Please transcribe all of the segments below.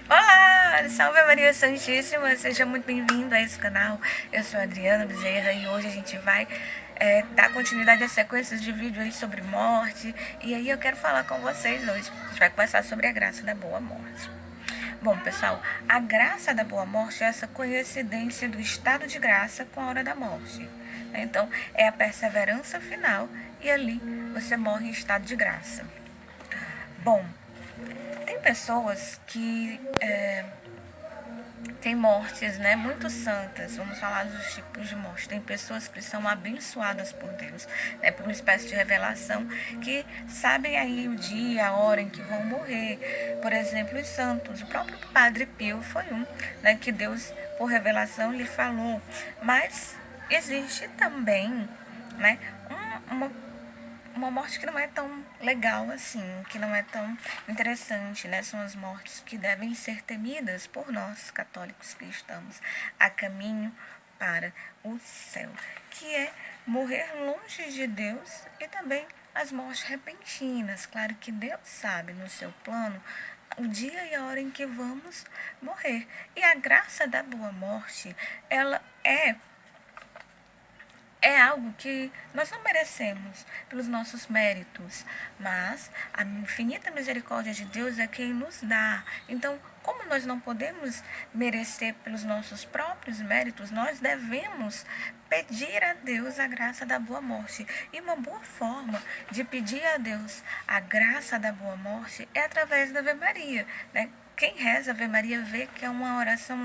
Olá, salve Maria Santíssima, seja muito bem-vindo a esse canal. Eu sou a Adriana Bezerra e hoje a gente vai dar continuidade a sequências de vídeos aí sobre morte. E aí eu quero falar com vocês hoje. A gente vai conversar sobre a graça da boa morte. Bom, pessoal, a graça da boa morte é essa coincidência do estado de graça com a hora da morte. Então, é a perseverança final e ali você morre em estado de graça. Bom, tem pessoas que têm mortes, né, muito santas. Vamos falar dos tipos de morte. Tem pessoas que são abençoadas por Deus, né, por uma espécie de revelação, que sabem aí o dia, a hora em que vão morrer. Por exemplo, os santos. O próprio Padre Pio foi um, né, que Deus, por revelação, lhe falou. Mas existe também, né, uma morte que não é tão legal assim, que não é tão interessante, né? São as mortes que devem ser temidas por nós, católicos que estamos a caminho para o céu, que é morrer longe de Deus e também as mortes repentinas. Claro que Deus sabe no seu plano o dia e a hora em que vamos morrer. E a graça da boa morte, ela é algo que nós não merecemos pelos nossos méritos, mas a infinita misericórdia de Deus é quem nos dá. Então, como nós não podemos merecer pelos nossos próprios méritos, nós devemos pedir a Deus a graça da boa morte. E uma boa forma de pedir a Deus a graça da boa morte é através da Ave Maria, né? Quem reza a Ave Maria vê que é uma oração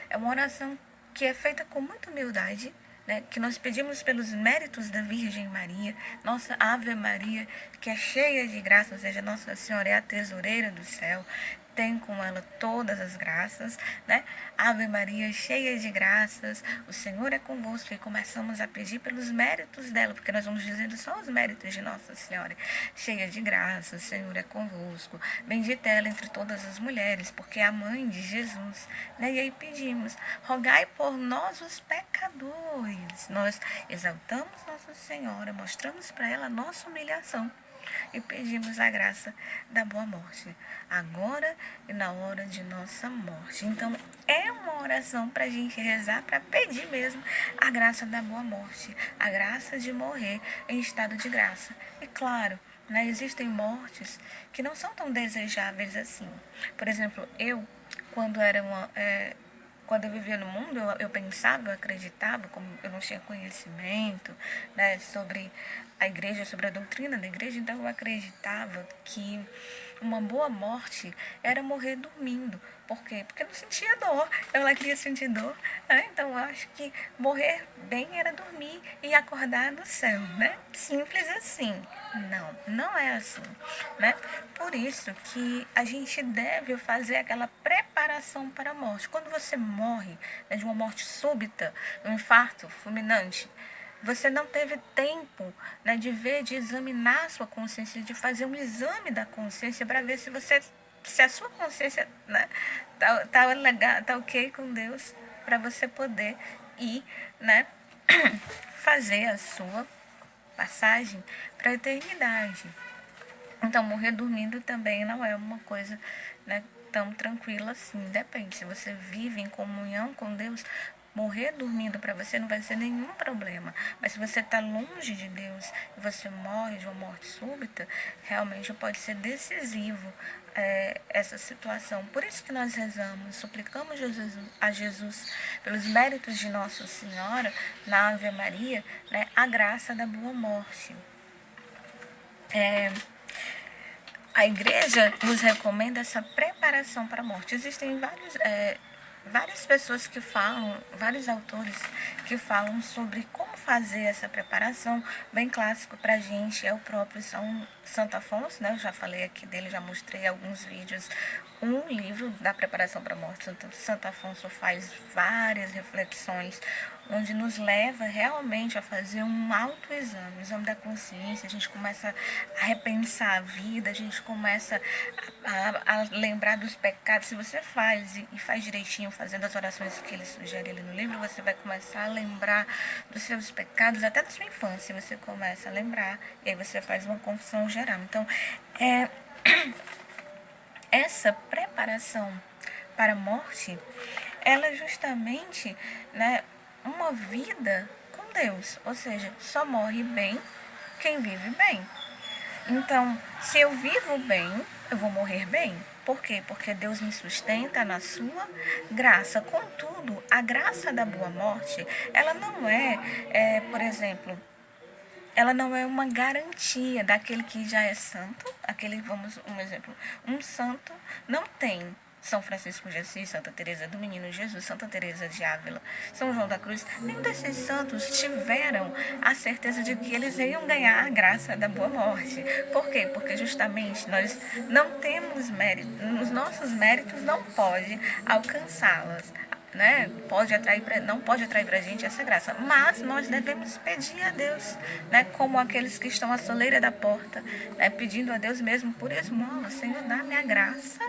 é uma oração que é feita com muita humildade, né, que nós pedimos pelos méritos da Virgem Maria, nossa Ave Maria, que é cheia de graça, ou seja, Nossa Senhora é a tesoureira do céu, tem com ela todas as graças, né? Ave Maria, cheia de graças, o Senhor é convosco, e começamos a pedir pelos méritos dela, porque nós vamos dizendo só os méritos de Nossa Senhora, cheia de graça, o Senhor é convosco, bendita ela entre todas as mulheres, porque é a mãe de Jesus, né? E aí pedimos, rogai por nós os pecadores. Nós exaltamos Nossa Senhora, mostramos para ela a nossa humilhação e pedimos a graça da boa morte, agora e na hora de nossa morte. Então, é uma oração para a gente rezar, para pedir mesmo a graça da boa morte, a graça de morrer em estado de graça. E claro, né, existem mortes que não são tão desejáveis assim. Por exemplo, quando era quando eu vivia no mundo, eu pensava, eu acreditava, como eu não tinha conhecimento, né, sobre a igreja, sobre a doutrina da igreja, então eu acreditava que uma boa morte era morrer dormindo. Por quê? Porque eu não sentia dor, eu não queria sentir dor, né? Então eu acho que morrer bem era dormir e acordar no céu, né? Simples assim. Não, não é assim, né? Por isso que a gente deve fazer aquela preparação para a morte. Quando você morre, né, de uma morte súbita, um infarto fulminante, você não teve tempo, né, de ver, de examinar a sua consciência, de fazer um exame da consciência para ver se a sua consciência, né, tá legal, tá ok com Deus, para você poder ir, né, fazer a sua passagem para a eternidade. Então, morrer dormindo também não é uma coisa, né, tão tranquila assim. Depende. Se você vive em comunhão com Deus, morrer dormindo para você não vai ser nenhum problema. Mas se você está longe de Deus e você morre de uma morte súbita, realmente pode ser decisivo essa situação. Por isso que nós rezamos, suplicamos a Jesus, pelos méritos de Nossa Senhora, na Ave Maria, né, a graça da boa morte. A igreja nos recomenda essa preparação para a morte. Existem várias pessoas que falam, vários autores que falam sobre como fazer essa preparação. Bem clássico para a gente é o próprio Santo Afonso, né? Eu já falei aqui dele, já mostrei alguns vídeos. Um livro da preparação para a morte, Santo Afonso faz várias reflexões, onde nos leva realmente a fazer um autoexame, um exame da consciência. A gente começa a repensar a vida, a gente começa a lembrar dos pecados. Se você faz e faz direitinho, fazendo as orações que ele sugere ali no livro, você vai começar a lembrar dos seus pecados, até da sua infância você começa a lembrar, e aí você faz uma confissão geral. Então, essa preparação preparação para a morte, ela é justamente, né, uma vida com Deus, ou seja, só morre bem quem vive bem. Então, se eu vivo bem, eu vou morrer bem. Por quê? Porque Deus me sustenta na sua graça. Contudo, a graça da boa morte, ela não por exemplo, ela não é uma garantia daquele que já é santo. Um exemplo, um santo não tem São Francisco de Assis, Santa Teresa do Menino Jesus, Santa Teresa de Ávila, São João da Cruz. Nenhum desses santos tiveram a certeza de que eles iam ganhar a graça da boa morte. Por quê? Porque justamente nós não temos mérito, os nossos méritos não podem alcançá-las, né? Não pode atrair para a gente essa graça, mas nós devemos pedir a Deus, né? Como aqueles que estão à soleira da porta, né? Pedindo a Deus mesmo por esmola: Senhor, dá-me a graça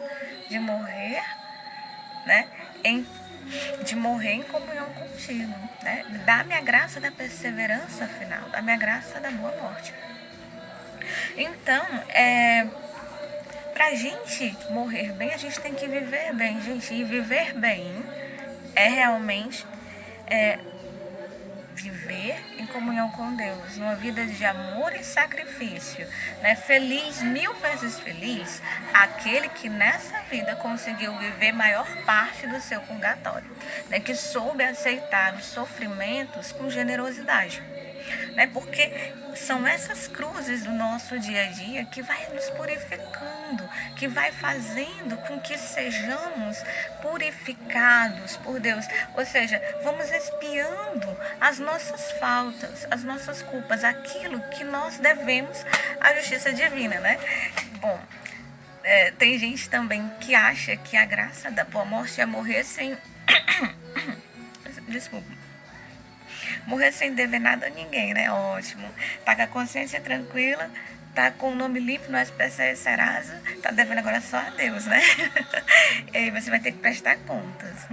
de morrer, né? De morrer em comunhão contigo, né? Dá-me a graça da perseverança final, dá-me a graça da boa morte. Então, para a gente morrer bem, a gente tem que viver bem, gente. E viver bem é realmente viver em comunhão com Deus, uma vida de amor e sacrifício, né? Feliz, 1000 vezes feliz, aquele que nessa vida conseguiu viver maior parte do seu purgatório, né? Que soube aceitar os sofrimentos com generosidade, né? Porque são essas cruzes do nosso dia a dia que vai nos purificando, que vai fazendo com que sejamos purificados por Deus. Ou seja, vamos expiando as nossas faltas, as nossas culpas, aquilo que nós devemos à justiça divina, né? Bom, tem gente também que acha que a graça da boa morte é morrer sem... Desculpa. Morrer sem dever nada a ninguém, né? Ótimo. Tá com a consciência tranquila, tá com o nome limpo no SPC Serasa, tá devendo agora só a Deus, né? E aí você vai ter que prestar contas.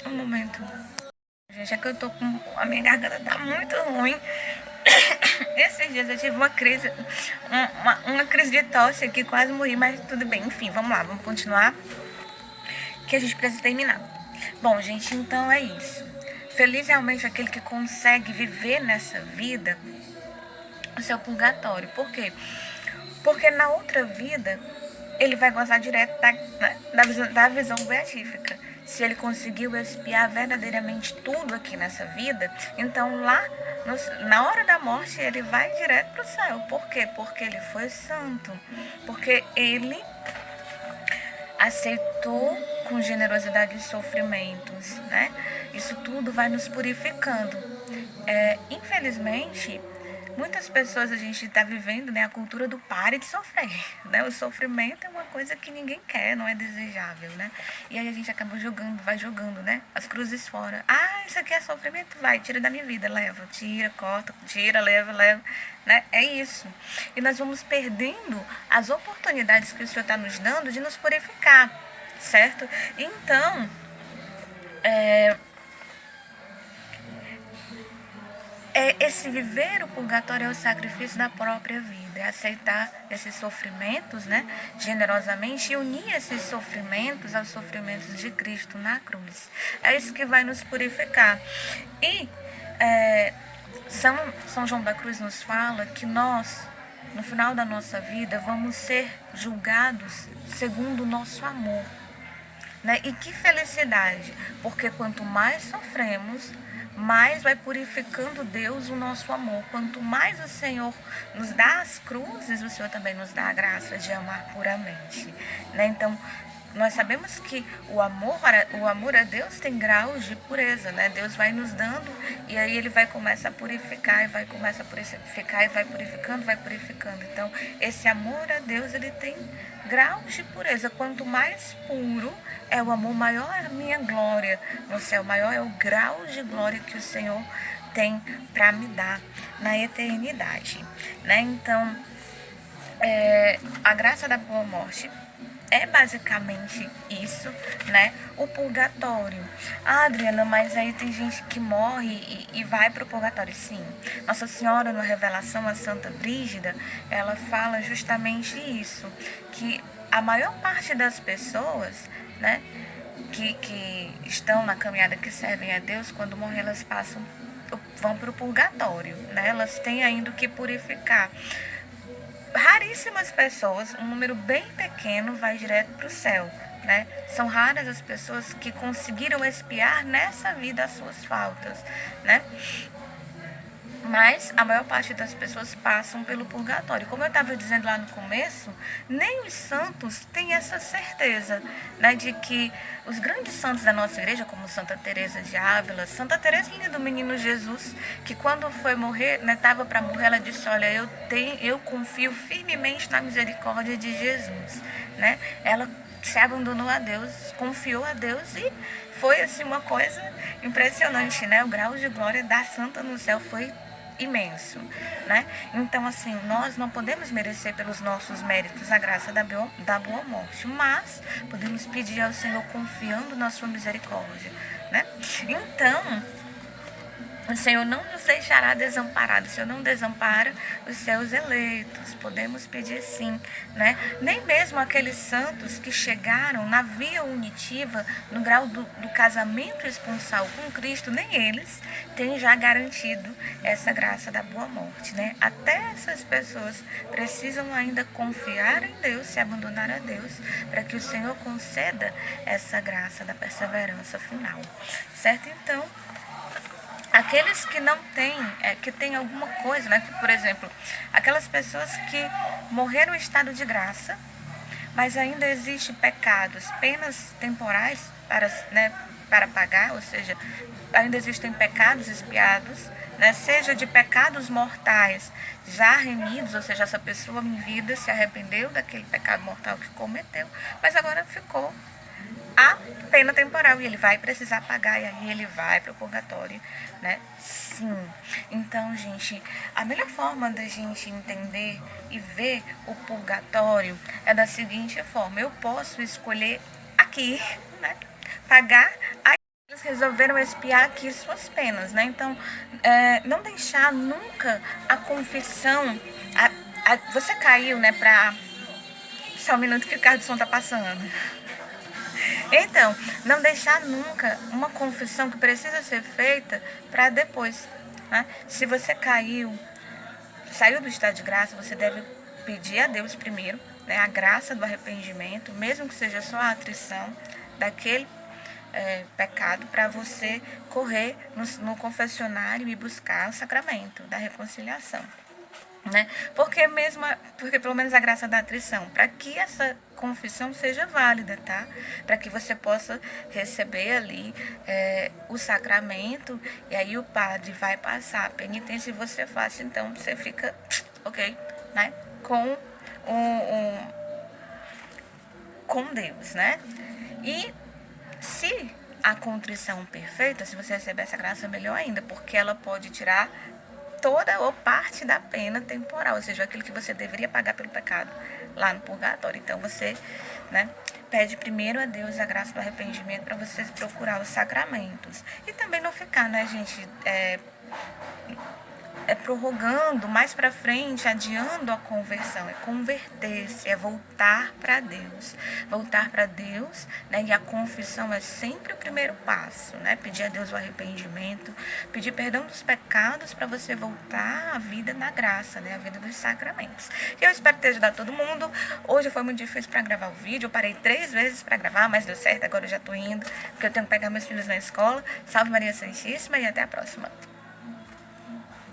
Um momento. Gente, é que eu tô com... A minha garganta tá muito ruim. Esses dias eu tive uma crise, uma crise de tosse aqui, quase morri, mas tudo bem. Enfim, vamos lá, vamos continuar, que a gente precisa terminar. Bom, gente, então é isso. Feliz realmente aquele que consegue viver nessa vida o seu purgatório. Por quê? Porque na outra vida ele vai gozar direto da visão beatífica. Se ele conseguiu expiar verdadeiramente tudo aqui nessa vida, então lá, na hora da morte, ele vai direto para o céu. Por quê? Porque ele foi santo. Porque ele aceitou com generosidade os sofrimentos, né? Isso tudo vai nos purificando. Infelizmente, muitas pessoas, a gente está vivendo, né, a cultura do pare de sofrer, né? O sofrimento é uma coisa que ninguém quer, não é desejável, né? E aí a gente acaba vai jogando, né, as cruzes fora. Ah, isso aqui é sofrimento? Vai, tira da minha vida, leva, tira, corta, tira, leva, né? É isso. E nós vamos perdendo as oportunidades que o Senhor está nos dando de nos purificar, certo? Então, esse viver o purgatório é o sacrifício da própria vida, é aceitar esses sofrimentos, né, generosamente, e unir esses sofrimentos aos sofrimentos de Cristo na cruz. É isso que vai nos purificar. E São João da Cruz nos fala que nós, no final da nossa vida, vamos ser julgados segundo o nosso amor, né? E que felicidade, porque quanto mais sofremos, mais vai purificando Deus o nosso amor. Quanto mais o Senhor nos dá as cruzes, o Senhor também nos dá a graça de amar puramente, né? Então, nós sabemos que o amor a Deus tem graus de pureza, né? Deus vai nos dando e aí ele vai começar a purificar e vai começar a purificar e vai purificando. Então, esse amor a Deus, ele tem graus de pureza. Quanto mais puro é o amor, maior é a minha glória no céu, maior é o grau de glória que o Senhor tem para me dar na eternidade, né? Então, a graça da boa morte é basicamente isso, né? O purgatório. Ah, Adriana, mas aí tem gente que morre e vai para o purgatório. Sim. Nossa Senhora, na Revelação, a Santa Brígida, ela fala justamente isso, que a maior parte das pessoas, né, que estão na caminhada, que servem a Deus, quando morrem, elas vão para o purgatório, né? Elas têm ainda o que purificar. Raríssimas pessoas, um número bem pequeno, vai direto para o céu, né? São raras as pessoas que conseguiram expiar nessa vida as suas faltas, né? Mas a maior parte das pessoas passam pelo purgatório. Como eu estava dizendo lá no começo, nem os santos têm essa certeza, né, de que os grandes santos da nossa igreja, como Santa Teresa de Ávila, Santa Teresinha do Menino Jesus, que quando foi morrer, né, estava para morrer, ela disse: olha, eu confio firmemente na misericórdia de Jesus, né? Ela se abandonou a Deus, confiou a Deus e foi assim uma coisa impressionante, né? O grau de glória da santa no céu foi imenso, né? Então, assim, nós não podemos merecer pelos nossos méritos a graça da boa morte, mas podemos pedir ao Senhor confiando na sua misericórdia, né? Então, o Senhor não nos deixará desamparados. O Senhor não desampara os seus eleitos. Podemos pedir sim, né? Nem mesmo aqueles santos que chegaram na via unitiva, no grau do casamento esponsal com Cristo, nem eles têm já garantido essa graça da boa morte, né? Até essas pessoas precisam ainda confiar em Deus, se abandonar a Deus, para que o Senhor conceda essa graça da perseverança final, certo? Então, aqueles que não têm, que tem alguma coisa, né? Que, por exemplo, aquelas pessoas que morreram em estado de graça, mas ainda existem pecados, penas temporais para pagar, ou seja, ainda existem pecados expiados, né? Seja de pecados mortais já remidos, ou seja, essa pessoa em vida se arrependeu daquele pecado mortal que cometeu, mas agora ficou a pena temporal e ele vai precisar pagar e aí ele vai para o purgatório, né? Sim. Então, gente, a melhor forma da gente entender e ver o purgatório é da seguinte forma: eu posso escolher aqui, né, pagar. Eles resolveram expiar aqui suas penas, né? Então, não deixar nunca a confissão. Você caiu, né, para. Só um minuto que o carro de som tá passando. Então, não deixar nunca uma confissão que precisa ser feita para depois, né? Se você saiu do estado de graça, você deve pedir a Deus primeiro, né, a graça do arrependimento, mesmo que seja só a atrição daquele pecado, para você correr no confessionário e buscar o sacramento da reconciliação, né? Porque pelo menos a graça da atrição, para que essa confissão seja válida, tá? Para que você possa receber ali o sacramento, e aí o padre vai passar a penitência e você faz, então você fica ok, né? Com Deus, né? E se a contrição perfeita, se você receber essa graça, melhor ainda, porque ela pode tirar toda ou parte da pena temporal, ou seja, aquilo que você deveria pagar pelo pecado lá no purgatório. Então você, né, pede primeiro a Deus a graça do arrependimento para você procurar os sacramentos. E também não ficar, né, gente, prorrogando mais para frente, adiando a conversão, é converter-se, é voltar para Deus. Voltar para Deus, né? E a confissão é sempre o primeiro passo, né? Pedir a Deus o arrependimento, pedir perdão dos pecados para você voltar à vida na graça, né? A vida dos sacramentos. E eu espero ter ajudado todo mundo. Hoje foi muito difícil para gravar o vídeo, eu parei 3 vezes para gravar, mas deu certo, agora eu já tô indo, porque eu tenho que pegar meus filhos na escola. Salve Maria Santíssima e até a próxima.